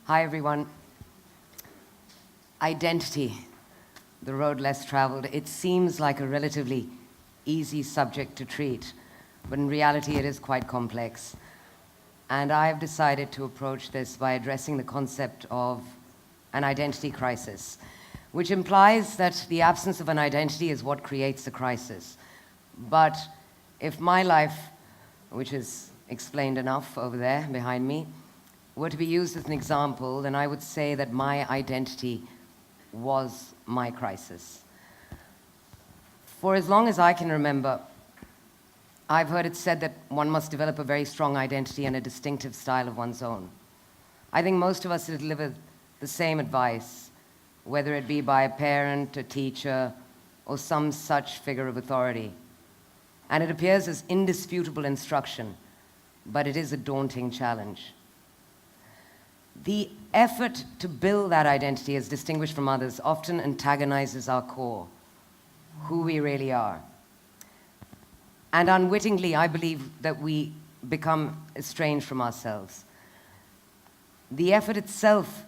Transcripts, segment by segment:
Hi, everyone. Identity, the road less traveled. It seems like a relatively easy subject to treat, but in reality, it is quite complex. And I've decided to approach this by addressing the concept of an identity crisis, which implies that the absence of an identity is what creates the crisis. But if my life, which is explained enough over there behind me, were to be used as an example, then I would say that my identity was my crisis. For as long as I can remember, I've heard it said that one must develop a very strong identity and a distinctive style of one's own. I think most of us deliver the same advice, whether it be by a parent, a teacher, or some such figure of authority. And it appears as indisputable instruction, but it is a daunting challenge. The effort to build that identity as distinguished from others often antagonizes our core, who we really are. And unwittingly, I believe that we become estranged from ourselves. The effort itself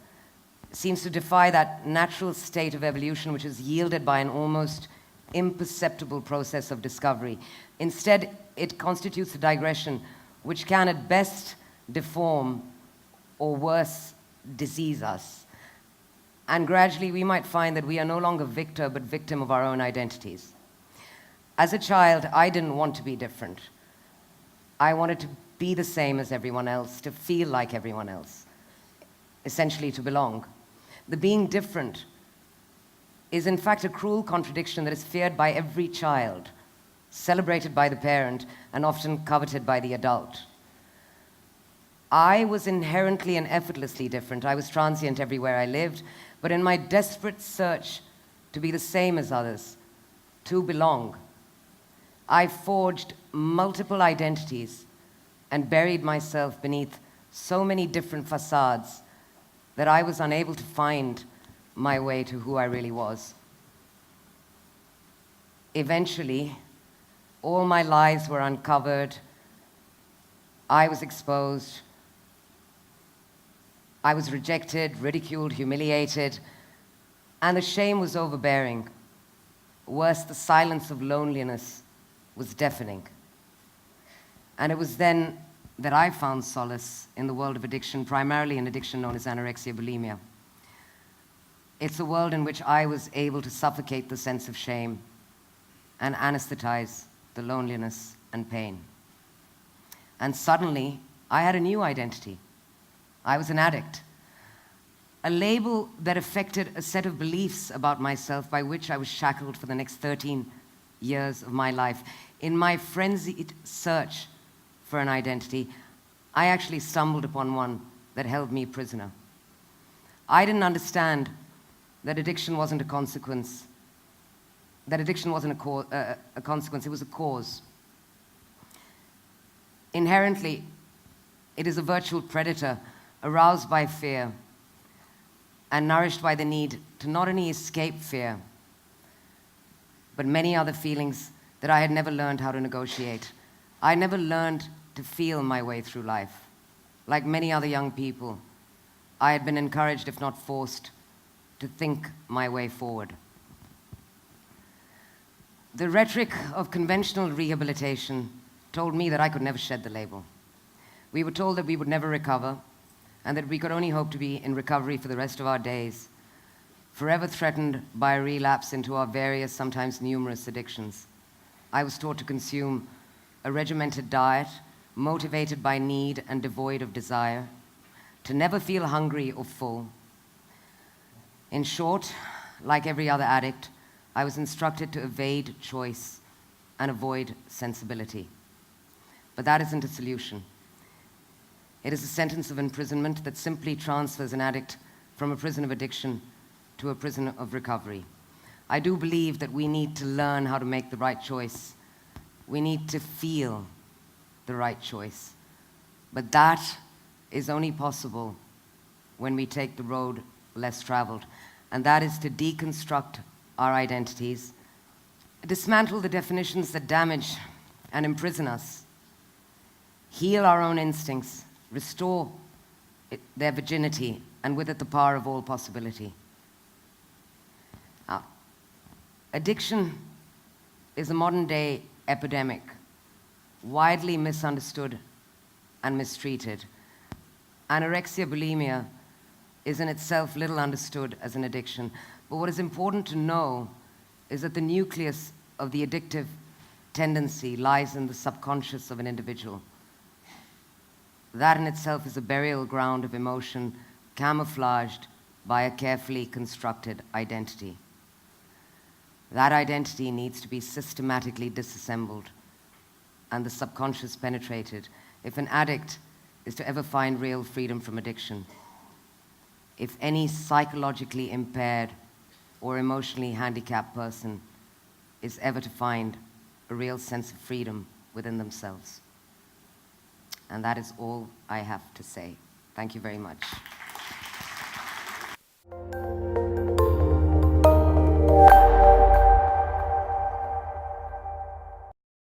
seems to defy that natural state of evolution which is yielded by an almost imperceptible process of discovery. Instead, it constitutes a digression which can at best deform or worse, disease us. And gradually we might find that we are no longer victor but victim of our own identities. As a child, I didn't want to be different. I wanted to be the same as everyone else, to feel like everyone else, essentially to belong. The being different is in fact a cruel contradiction that is feared by every child, celebrated by the parent, and often coveted by the adult. I was inherently and effortlessly different. I was transient everywhere I lived, but in my desperate search to be the same as others, to belong, I forged multiple identities and buried myself beneath so many different facades that I was unable to find my way to who I really was. Eventually, all my lies were uncovered. I was exposed. I was rejected, ridiculed, humiliated, and the shame was overbearing. Worse, the silence of loneliness was deafening. And it was then that I found solace in the world of addiction, primarily an addiction known as anorexia bulimia. It's a world in which I was able to suffocate the sense of shame and anesthetize the loneliness and pain. And suddenly, I had a new identity. I was an addict, a label that affected a set of beliefs about myself by which I was shackled for the next 13 years of my life. In my frenzied search for an identity, I actually stumbled upon one that held me prisoner. I didn't understand that addiction wasn't a consequence, that addiction wasn't a consequence, it was a cause. Inherently, it is a virtual predator aroused by fear and nourished by the need to not only escape fear, but many other feelings that I had never learned how to negotiate. I never learned to feel my way through life. Like many other young people, I had been encouraged, if not forced, to think my way forward. The rhetoric of conventional rehabilitation told me that I could never shed the label. We were told that we would never recover, and that we could only hope to be in recovery for the rest of our days, forever threatened by a relapse into our various, sometimes numerous addictions. I was taught to consume a regimented diet, motivated by need and devoid of desire, to never feel hungry or full. In short, like every other addict, I was instructed to evade choice and avoid sensibility. But that isn't a solution. It is a sentence of imprisonment that simply transfers an addict from a prison of addiction to a prison of recovery. I do believe that we need to learn how to make the right choice. We need to feel the right choice. But that is only possible when we take the road less traveled, and that is to deconstruct our identities, dismantle the definitions that damage and imprison us, heal our own instincts, restore their virginity, and with it the power of all possibility. Now, addiction is a modern-day epidemic, widely misunderstood and mistreated. Anorexia bulimia is in itself little understood as an addiction, but what is important to know is that the nucleus of the addictive tendency lies in the subconscious of an individual. That in itself is a burial ground of emotion camouflaged by a carefully constructed identity. That identity needs to be systematically disassembled and the subconscious penetrated if an addict is to ever find real freedom from addiction. If any psychologically impaired or emotionally handicapped person is ever to find a real sense of freedom within themselves. And that is all I have to say. Thank you very much.